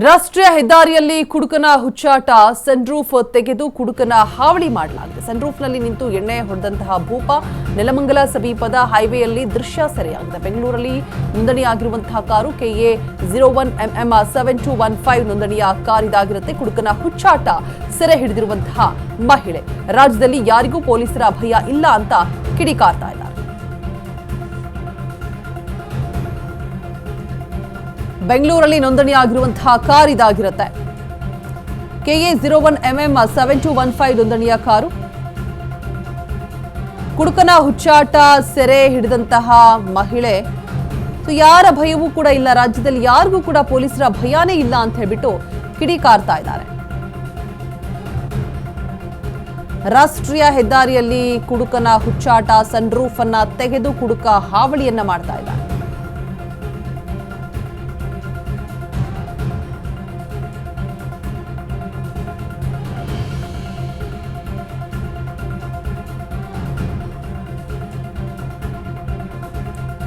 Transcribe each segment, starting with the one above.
ರಾಷ್ಟ್ರೀಯ ಹೆದ್ದಾರಿಯಲ್ಲಿ ಕುಡುಕನ ಹುಚ್ಚಾಟ. ಸನ್ರೂಫ್ ತೆಗೆದು ಕುಡುಕನ ಹಾವಳಿ ಮಾಡಲಾಗಿದೆ. ಸನ್ರೂಫ್ನಲ್ಲಿ ನಿಂತು ಎಣ್ಣೆ ಹೊಡೆದಂತಹ ಭೂಪ ನೆಲಮಂಗಲ ಸಮೀಪದ ಹೈವೇಯಲ್ಲಿ ದೃಶ್ಯ ಸೆರೆಯಾಗಿದೆ. ಬೆಂಗಳೂರಲ್ಲಿ ನೋಂದಣಿಯಾಗಿರುವಂತಹ ಕಾರು KA 01MM 7215 ನೋಂದಣಿಯ ಕಾರ್ ಇದಾಗಿರುತ್ತೆ. ಕುಡುಕನ ಹುಚ್ಚಾಟ ಸೆರೆ ಹಿಡಿದಿರುವಂತಹ ಮಹಿಳೆ. ರಾಜ್ಯದಲ್ಲಿ ಯಾರಿಗೂ ಪೊಲೀಸರ ಭಯ ಇಲ್ಲ ಅಂತ ಕಿಡಿಕಾರ್ತಾ ಇದ್ದಾರೆ. ಬೆಂಗಳೂರಲ್ಲಿ ನೋಂದಣಿಯಾಗಿರುವಂತಹ ಕಾರ್ ಇದಾಗಿರುತ್ತೆ. KA 01MM 7215 ನೋಂದಣಿಯ ಕಾರು. ಕುಡುಕನ ಹುಚ್ಚಾಟ ಸೆರೆ ಹಿಡಿದಂತಹ ಮಹಿಳೆ. ಯಾರ ಭಯವೂ ಕೂಡ ಇಲ್ಲ, ರಾಜ್ಯದಲ್ಲಿ ಯಾರಿಗೂ ಕೂಡ ಪೊಲೀಸರ ಭಯನೇ ಇಲ್ಲ ಅಂತ ಹೇಳ್ಬಿಟ್ಟು ಕಿಡಿಕಾರ್ತಾ ಇದ್ದಾರೆ. ರಾಷ್ಟ್ರೀಯ ಹೆದ್ದಾರಿಯಲ್ಲಿ ಕುಡುಕನ ಹುಚ್ಚಾಟ. ಸನ್ರೂಫ್ ಅನ್ನ ತೆಗೆದು ಕುಡುಕ ಹಾವಳಿಯನ್ನ ಮಾಡ್ತಾ ಇದ್ದಾರೆ.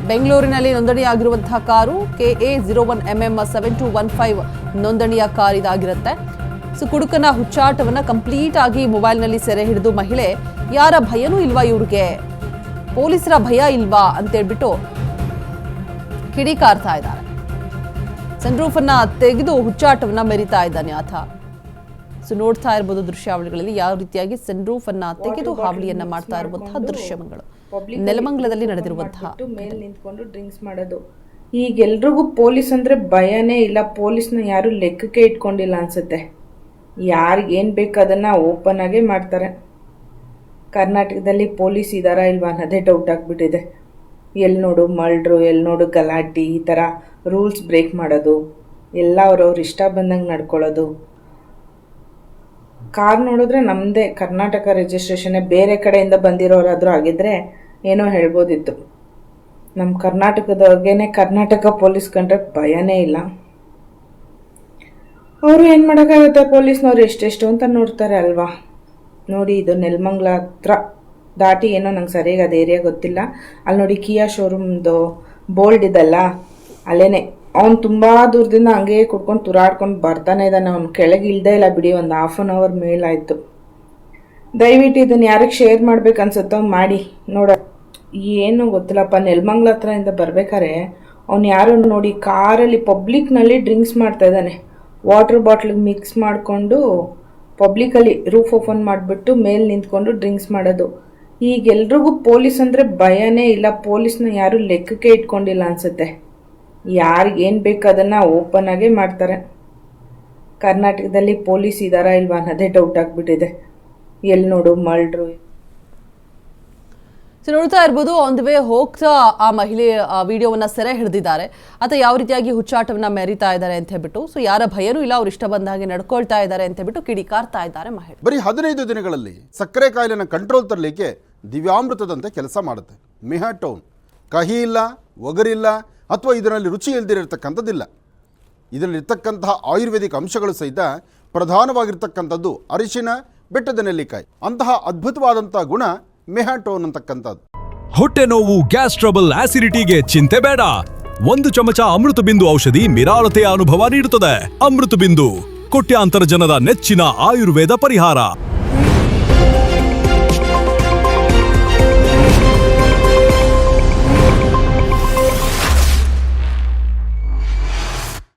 ಬೆಂಗಳೂರಿನಲ್ಲಿ ನೋಂದಣಿಯಾಗಿರುವಂತಹ ಕಾರು KA 01MM 7215 ನೋಂದಣಿಯ ಕಾರ್ ಇದಾಗಿರುತ್ತೆ. ಕುಡುಕನ ಹುಚ್ಚಾಟವನ್ನ ಕಂಪ್ಲೀಟ್ ಆಗಿ ಮೊಬೈಲ್ನಲ್ಲಿ ಸೆರೆ ಹಿಡಿದು ಮಹಿಳೆ ಯಾರ ಭಯನೂ ಇಲ್ವಾ, ಇವ್ರಿಗೆ ಪೊಲೀಸರ ಭಯ ಇಲ್ವಾ ಅಂತೇಳ್ಬಿಟ್ಟು ಕಿಡಿಕಾರ್ತಾ ಇದ್ದಾರೆ. ಸನ್ರೂಫ್ ಅನ್ನ ತೆಗೆದು ಹುಚ್ಚಾಟವನ್ನ ಮೆರಿತಾ ಇದ್ದಾನೆ ಆತ. ನೋಡ್ತಾ ಇರಬಹುದು ದೃಶ್ಯಾವಳಿಗಳಲ್ಲಿ ಯಾವ ರೀತಿಯಾಗಿ ಸನ್ರೂಫ್ ಅನ್ನ ತೆಗೆದು ಹಾವಳಿಯನ್ನ ಮಾಡ್ತಾ ಇರುವಂತಹ ದೃಶ್ಯಗಳು ನೆಲಮಂಗಲದಲ್ಲಿ ನಡೆದಿರುವಂತಹ. ಮೇಲೆ ನಿಂತ್ಕೊಂಡು ಡ್ರಿಂಕ್ಸ್ ಮಾಡೋದು. ಈಗ ಎಲ್ರಿಗೂ ಪೊಲೀಸ್ ಅಂದ್ರೆ ಭಯನೇ ಇಲ್ಲ. ಪೊಲೀಸ್ನ ಯಾರು ಲೆಕ್ಕಕ್ಕೆ ಇಟ್ಕೊಂಡಿಲ್ಲ ಅನ್ಸುತ್ತೆ. ಯಾರಿಗೇನು ಬೇಕು ಅದನ್ನ ಓಪನ್ ಆಗೇ ಮಾಡ್ತಾರೆ. ಕರ್ನಾಟಕದಲ್ಲಿ ಪೊಲೀಸ್ ಇದಾರಾ ಇಲ್ವಾ ಅನ್ನೋದೇ ಡೌಟ್ ಆಗಿಬಿಟ್ಟಿದೆ. ಎಲ್ಲಿ ನೋಡು ಮರ್ಡ್ರು, ಎಲ್ಲಿ ನೋಡು ಗಲಾಟೆ, ಈ ಥರ ರೂಲ್ಸ್ ಬ್ರೇಕ್ ಮಾಡೋದು, ಎಲ್ಲ ಅವ್ರವ್ರು ಇಷ್ಟ ಬಂದಂಗೆ ನಡ್ಕೊಳ್ಳೋದು. ಕಾರ್ ನೋಡಿದ್ರೆ ನಮ್ಮದೇ ಕರ್ನಾಟಕ ರಿಜಿಸ್ಟ್ರೇಷನ್ನೇ. ಬೇರೆ ಕಡೆಯಿಂದ ಬಂದಿರೋರಾದರೂ ಆಗಿದ್ರೆ ಏನೋ ಹೇಳ್ಬೋದಿತ್ತು. ನಮ್ಮ ಕರ್ನಾಟಕದವ್ರಿಗೇನೆ ಕರ್ನಾಟಕ ಪೊಲೀಸ್ ಕಂಡ್ರೆ ಭಯನೇ ಇಲ್ಲ. ಅವರು ಏನು ಮಾಡೋಕ್ಕಾಗುತ್ತೆ, ಪೊಲೀಸ್ನವ್ರು ಎಷ್ಟೆಷ್ಟು ಅಂತ ನೋಡ್ತಾರೆ ಅಲ್ವಾ. ನೋಡಿ, ಇದು ನೆಲಮಂಗಲ ಹತ್ರ ದಾಟಿ ಏನೋ ನಂಗೆ ಸರಿಯಾಗಿ ಅದು ಏರಿಯಾ ಗೊತ್ತಿಲ್ಲ. ಅಲ್ಲಿ ನೋಡಿ ಕಿಯಾ ಶೋರೂಮ್ದು ಬೋಲ್ಡ್ ಇದಲ್ಲ, ಅಲ್ಲೇನೆ. ಅವ್ನು ತುಂಬ ದೂರದಿಂದ ಹಂಗೆ ಕುಡ್ಕೊಂಡು ತುರಾಡ್ಕೊಂಡು ಬರ್ತಾನೆ ಇದ್ದಾನೆ. ಅವ್ನು ಕೆಳಗೆ ಇಳ್ದೇ ಇಲ್ಲ ಬಿಡಿ, ಒಂದು ½ ಅನ್ ಅವರ್ ಮೇಲಾಯಿತು. ದಯವಿಟ್ಟು ಇದನ್ನು ಯಾರಿಗೆ ಶೇರ್ ಮಾಡ್ಬೇಕು ಅನ್ಸುತ್ತೋ ಮಾಡಿ ನೋಡ. ಏನು ಗೊತ್ತಿಲ್ಲಪ್ಪ, ನೆಲಮಂಗಲ ಹತ್ರದಿಂದ ಬರ್ಬೇಕಾರೆ ಅವ್ನು ಯಾರೋ ನೋಡಿ ಕಾರಲ್ಲಿ ಪಬ್ಲಿಕ್ನಲ್ಲಿ ಡ್ರಿಂಕ್ಸ್ ಮಾಡ್ತಾ ಇದ್ದಾನೆ. ವಾಟರ್ ಬಾಟ್ಲಿಗೆ ಮಿಕ್ಸ್ ಮಾಡಿಕೊಂಡು ಪಬ್ಲಿಕಲ್ಲಿ ರೂಫ್ ಓಪನ್ ಮಾಡಿಬಿಟ್ಟು ಮೇಲೆ ನಿಂತ್ಕೊಂಡು ಡ್ರಿಂಕ್ಸ್ ಮಾಡೋದು. ಈಗ ಎಲ್ರಿಗೂ ಪೊಲೀಸ್ ಅಂದರೆ ಭಯನೇ ಇಲ್ಲ. ಪೊಲೀಸ್ನ ಯಾರು ಲೆಕ್ಕಕ್ಕೆ ಇಟ್ಕೊಂಡಿಲ್ಲ ಅನ್ಸುತ್ತೆ. ಯಾರಿಗೇನು ಬೇಕು ಅದನ್ನು ಓಪನ್ ಆಗೇ ಮಾಡ್ತಾರೆ. ಕರ್ನಾಟಕದಲ್ಲಿ ಪೊಲೀಸ್ ಇದಾರಾ ಇಲ್ವಾ ಅನ್ನೋದೇ ಡೌಟ್ ಆಗಿಬಿಟ್ಟಿದೆ. ಎಲ್ಲಿ ನೋಡು ಮರ್ಡ್ರು. ನೋಡ್ತಾ ಇರ್ಬೋದು, ಆನ್ ದ ವೇ ಹೋಗ್ತಾ ಆ ಮಹಿಳೆ ವಿಡಿಯೋವನ್ನ ಸೆರೆ ಹಿಡಿದಿದ್ದಾರೆ. ಆತ ಯಾವ ರೀತಿಯಾಗಿ ಹುಚ್ಚಾಟವನ್ನ ಮೆರಿತಾ ಇದ್ದಾರೆ ಅಂತ ಹೇಳ್ಬಿಟ್ಟು. ಯಾರ ಭಯನೂ ಇಲ್ಲ, ಅವ್ರು ಇಷ್ಟ ಬಂದ ಹಾಗೆ ನಡ್ಕೊಳ್ತಾ ಇದ್ದಾರೆ ಅಂತ ಹೇಳ್ಬಿಟ್ಟು ಕಿಡಿಕಾರ್ತಾ ಇದ್ದಾರೆ ಮಹಿಳೆ. ಬರೀ 15 ದಿನಗಳಲ್ಲಿ ಸಕ್ಕರೆ ಕಾಯಿಲೆನ ಕಂಟ್ರೋಲ್ ತರಲಿಕ್ಕೆ ದಿವ್ಯಾಮೃತದಂತೆ ಕೆಲಸ ಮಾಡುತ್ತೆ ಮೆಹಾಟೋನ್. ಕಹಿ ಇಲ್ಲ, ಒಗರಿಲ್ಲ, ಅಥವಾ ಇದರಲ್ಲಿ ರುಚಿ ಇಲ್ದಿರತಕ್ಕಂಥದ್ದಿಲ್ಲ. ಇದರಲ್ಲಿರ್ತಕ್ಕಂತಹ ಆಯುರ್ವೇದಿಕ್ ಅಂಶಗಳು ಸಹಿತ ಪ್ರಧಾನವಾಗಿರ್ತಕ್ಕಂಥದ್ದು ಅರಿಶಿನ, ಬೆಟ್ಟದ ನೆಲ್ಲಿಕಾಯಿ. ಅಂತಹ ಅದ್ಭುತವಾದಂತಹ ಗುಣ ಮೆಹಾಟೋನ್ ಅಂತಕ್ಕಂಥದ್ದು. ಹೊಟ್ಟೆ ನೋವು, ಗ್ಯಾಸ್ ಟ್ರಬಲ್, ಆಸಿಡಿಟಿಗೆ ಚಿಂತೆ ಬೇಡ. 1 ಚಮಚ ಅಮೃತ ಬಿಂದು ಔಷಧಿ ನಿರಾಳತೆಯ ಅನುಭವ ನೀಡುತ್ತದೆ. ಅಮೃತ ಬಿಂದು, ಕೋಟ್ಯಾಂತರ ಜನರ ನೆಚ್ಚಿನ ಆಯುರ್ವೇದ ಪರಿಹಾರ.